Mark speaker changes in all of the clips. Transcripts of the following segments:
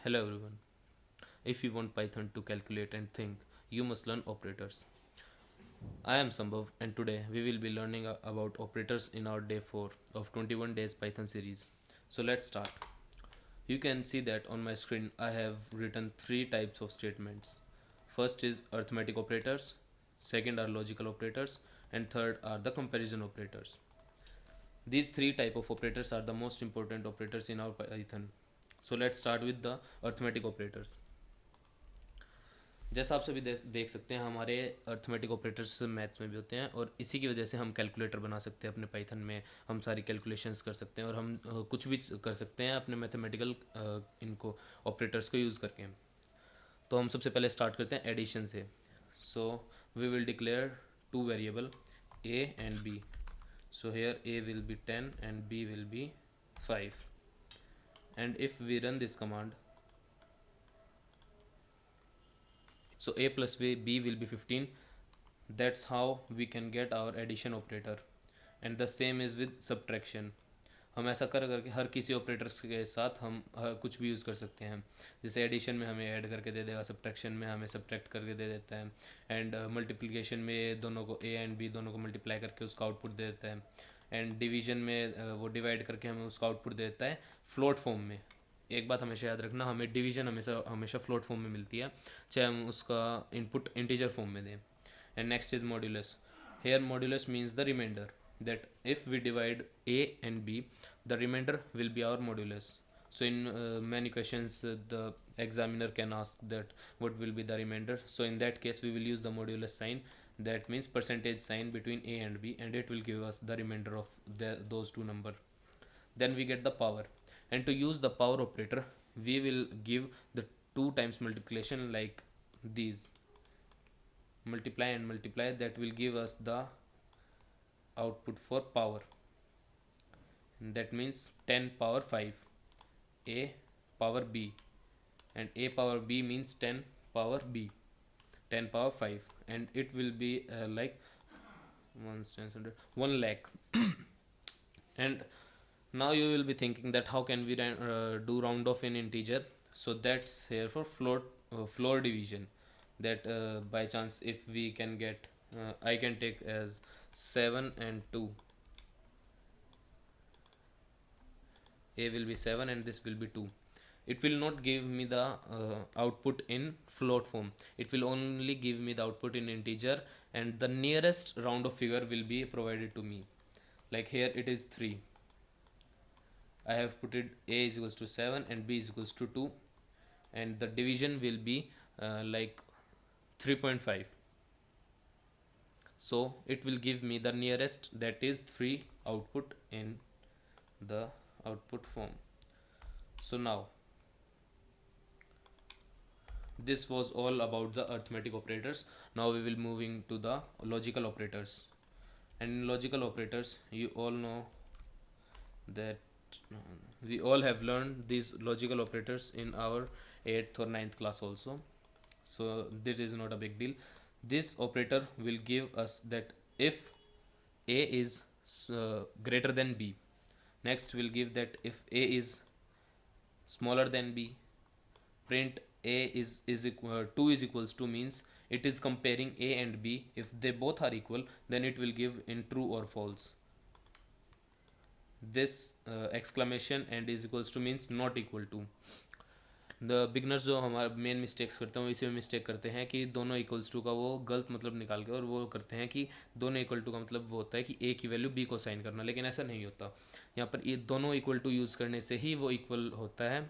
Speaker 1: Hello everyone. If you want Python to calculate and think, you must learn operators. I am Sambhav and today we will be learning about operators in our day 4 of 21 days Python series. So let's start. You can see that on my screen I have written three types of statements. First is arithmetic operators, second are logical operators, and third are the comparison operators. These three type of operators are the most important operators in our Python. So let's start with the arithmetic operators. जैसा आप सभी देख सकते हैं हमारे arithmetic operators maths में भी होते हैं और इसी की वजह से हम कैलकुलेटर बना सकते हैं अपने पाइथन में। हम सारी कैलकुलेशंस कर सकते हैं और हम कुछ भी कर सकते हैं अपने मैथमेटिकल इनको ऑपरेटर्स को यूज़ करके। तो हम सबसे पहले स्टार्ट करते हैं एडिशन से। So we will declare two variable A and B. So here A will be 10 and B will be 5 and if we run this command, so a plus b will be 15. That's how we can get our addition operator, and the same is with subtraction. हम ऐसा कर करके हर किसी operators के साथ हम कुछ भी यूज़ कर सकते हैं। जैसे एडिशन में हमें ऐड करके दे देगा, सब्ट्रैक्शन में हमें सब्ट्रैक्ट करके दे देता है, एंड मल्टीप्लिकेशन में दोनों को ए एंड बी दोनों को मल्टीप्लाई करके उसका आउटपुट दे देता है, एंड डिवीजन में वो डिवाइड करके हमें उसका आउटपुट दे देता है फ्लोट फॉर्म में। एक बात हमेशा याद रखना, हमें डिवीजन हमेशा हमेशा फ्लोट फॉर्म में मिलती है, चाहे हम उसका इनपुट इंटीजर फॉर्म में दें। And next is modulus. Here modulus means the remainder, that if we divide a and b, the remainder will be our modulus. So in many questions the examiner can ask that what will be the remainder. So in that case we will use the modulus sign, that means percentage sign between a and b, and it will give us the remainder of those two number. Then we get the power, and to use the power operator we will give the 2 times multiplication like these, multiply and multiply, that will give us the output for power. That means 10 power 5 a power b, and a power b means 10 power b, 10 power 5, and it will be like 1 lakh. And now you will be thinking that how can we do round off in integer. So that's here for floor division, that by chance if we can get I can take as 7 and 2, a will be 7 and this will be 2. It will not give me the output in float form, it will only give me the output in integer, and the nearest round of figure will be provided to me. Like here it is 3, I have put it a is equals to 7 and b is equals to 2, and the division will be like 3.5. So it will give me the nearest, that is 3 output in the output form. So now this was all about the arithmetic operators. Now we will moving to the logical operators. And in logical operators you all know that we all have learned these logical operators in our 8th or 9th class also, so this is not a big deal. This operator will give us that if a is greater than b, next will give that if a is smaller than b, print a is equal 2 is equals to, means it is comparing a and b. If they both are equal, then it will give in true or false. This exclamation and is equals to means not equal to. The beginners जो हमारा main mistakes करते हैं वो इसी में mistake करते हैं कि दोनों इक्वल्स टू का वो गलत मतलब निकाल के, और वो करते हैं कि दोनों इक्वल टू का मतलब वो होता है कि ए की वैल्यू बी को साइन करना, लेकिन ऐसा नहीं होता। यहाँ पर ये दोनों इक्वल टू यूज़ करने से ही वो इक्वल होता है।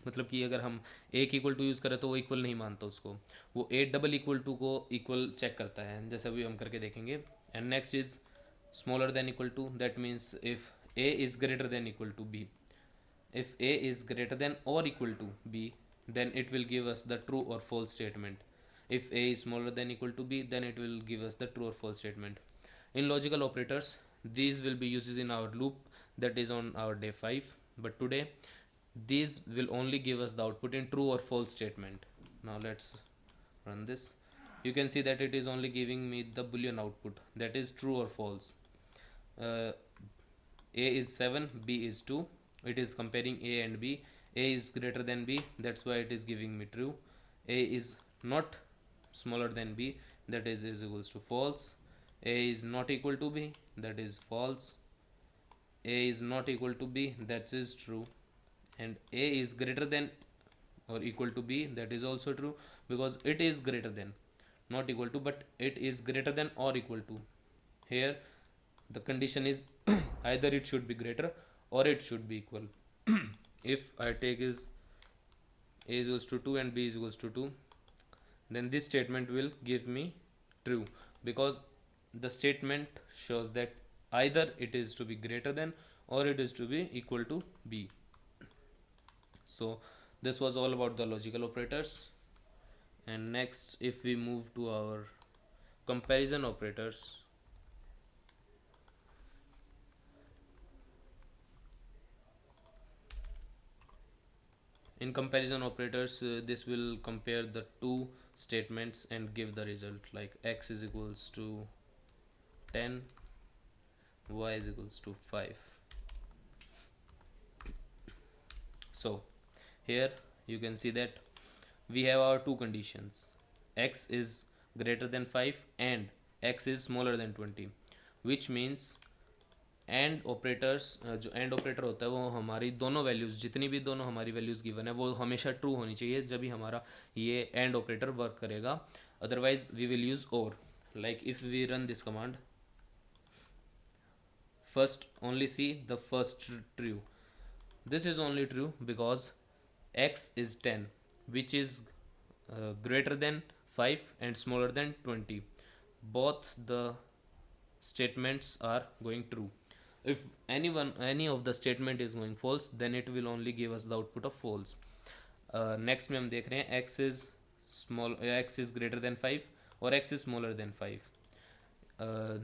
Speaker 1: मतलब कि अगर हम ए की इक्वल टू यूज़ करें तो वो इक्वल नहीं मानता उसको, वो ए डबल इक्वल टू को इक्वल चेक करता है, जैसे अभी हम करके देखेंगे। And next is smaller than equal to, that means if a is greater than equal to b. If a is greater than or equal to b, then it will give us the true or false statement. If a is smaller than equal to b, then it will give us the true or false statement. In logical operators, these will be used in our loop, that is on our day 5, but today these will only give us the output in true or false statement. Now let's run this. You can see that it is only giving me the boolean output, that is true or false. A is 7, b is 2, it is comparing a and b, A is greater than B, that's why it is giving me true. A is not smaller than B, that is equals to false. A is not equal to B, that is false. A is not equal to B, that is true. And A is greater than or equal to B, that is also true, because it is greater than, not equal to, but it is greater than or equal to. Here the condition is either it should be greater or it should be equal. If I take is A is equals to 2 and B is equals to 2, then this statement will give me true, because the statement shows that either it is to be greater than or it is to be equal to B. So this was all about the logical operators. And next, if we move to our comparison operators, in comparison operators, this will compare the two statements and give the result, like x is equals to 10, y is equals to 5. So here you can see that we have our two conditions, x is greater than 5 and x is smaller than 20, which means and operators, जो and operator होता है वो हमारी दोनों values, जितनी भी दोनों हमारी वैल्यूज़ गिवन है वो हमेशा ट्रू होनी चाहिए जब भी हमारा ये एंड ऑपरेटर वर्क करेगा, otherwise we will use or. Like if we run this command, first only see the first true. This is only true because x is 10, which is greater than 5 and smaller than 20. Both the statements are going true. If any of the statement is going false, then it will only give us the output of false. Next में हम देख रहे हैं x is greater than 5 और x is smaller than 5.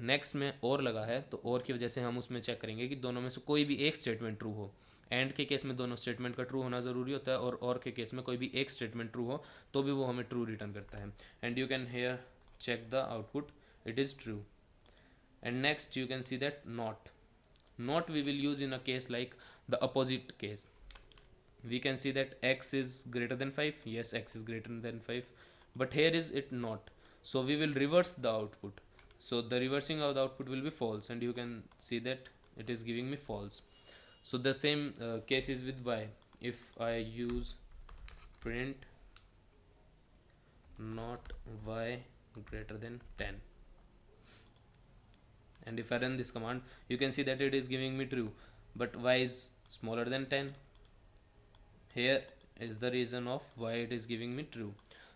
Speaker 1: Next में और लगा है, तो और की वजह से हम उसमें चेक करेंगे कि दोनों में से कोई भी एक स्टेटमेंट ट्रू हो. एंड के केस में दोनों स्टेटमेंट का ट्रू होना ज़रूरी होता है, और के केस में कोई भी एक स्टेटमेंट ट्रू हो तो भी वो हमें ट्रू रिटर्न करता है. And you can here check the output, it is true. And next you can see that not we will use in a case like the opposite case. We can see that x is greater than 5. Yes, x is greater than 5, but here is it not, so we will reverse the output. So the reversing of the output will be false, and you can see that it is giving me false. So the same case is with y. If I use print not y greater than 10, and if I run this command, you can see that it is giving me true, but y is smaller than 10. Here is the reason of why it is giving me true,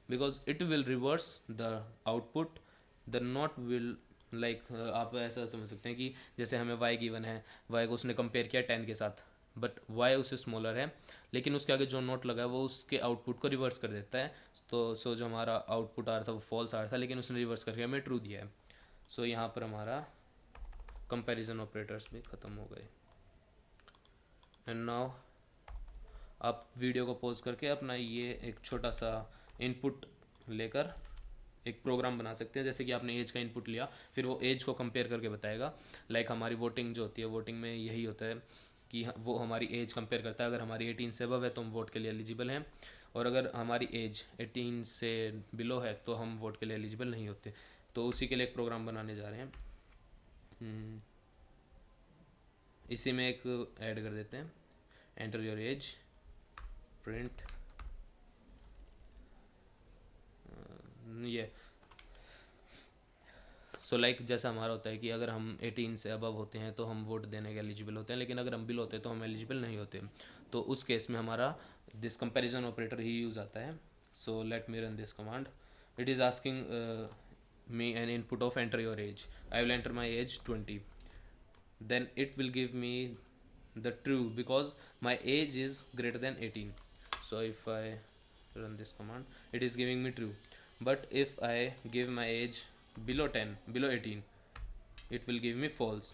Speaker 1: because it will reverse the output. The not will like आप ऐसा समझ सकते हैं कि जैसे हमें y given है, y को उसने कंपेयर किया 10 के साथ, बट y उससे स्मॉलर है, लेकिन उसके आगे जो नोट लगा है वो उसके आउटपुट को रिवर्स कर देता है. तो सो जो हमारा आउटपुट आ रहा था वो फॉल्स आ रहा था, लेकिन उसने रिवर्स करके हमें ट्रू दिया है. सो यहाँ पर हमारा कंपैरिजन ऑपरेटर्स भी ख़त्म हो गए. एंड नाउ आप वीडियो को पॉज करके अपना ये एक छोटा सा इनपुट लेकर एक प्रोग्राम बना सकते हैं. जैसे कि आपने एज का इनपुट लिया, फिर वो एज को कंपेयर करके बताएगा. लाइक हमारी वोटिंग जो होती है, वोटिंग में यही होता है कि वो हमारी एज कंपेयर करता है. अगर हमारी 18 से अबव है तो हम वोट के लिए एलिजिबल हैं, और अगर हमारी एज 18 से बिलो है तो हम वोट के लिए एलिजिबल नहीं होते. तो उसी के लिए एक प्रोग्राम बनाने जा रहे हैं. इसी में एक ऐड कर देते हैं, एंटर योर एज, प्रिंट ये. सो लाइक जैसा हमारा होता है कि अगर हम 18 से अबव होते हैं तो हम वोट देने के एलिजिबल होते हैं, लेकिन अगर हम बिल होते हैं तो हम एलिजिबल नहीं होते. तो उस केस में हमारा this comparison operator he use आता है. So let me run this command. It is asking me an input of enter your age. I will enter my age 20. Then it will give me the true because my age is greater than 18. So if I run this command, it is giving me true. But if I give my age below 10, below 18, it will give me false.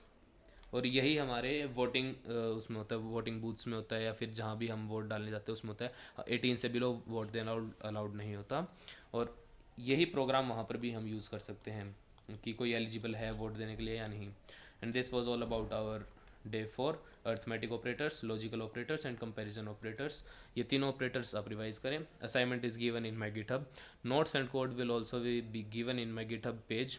Speaker 1: और यही हमारे voting उसमें होता है, voting booths में होता है, या फिर जहाँ भी हम वोट डालने जाते हैं उसमें होता है. 18 से बिलो वोट देना अलाउड नहीं होता. और यही प्रोग्राम वहाँ पर भी हम यूज़ कर सकते हैं कि कोई एलिजिबल है वोट देने के लिए या नहीं. And this was all about our day 4 arithmetic operators, logical operators and comparison operators. ये तीनों ऑपरेटर्स आप रिवाइज करें। Assignment is given in my GitHub. Notes and code will also be given in my GitHub page.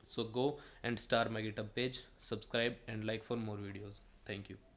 Speaker 1: So go and star my GitHub page, subscribe and like for more videos. Thank you.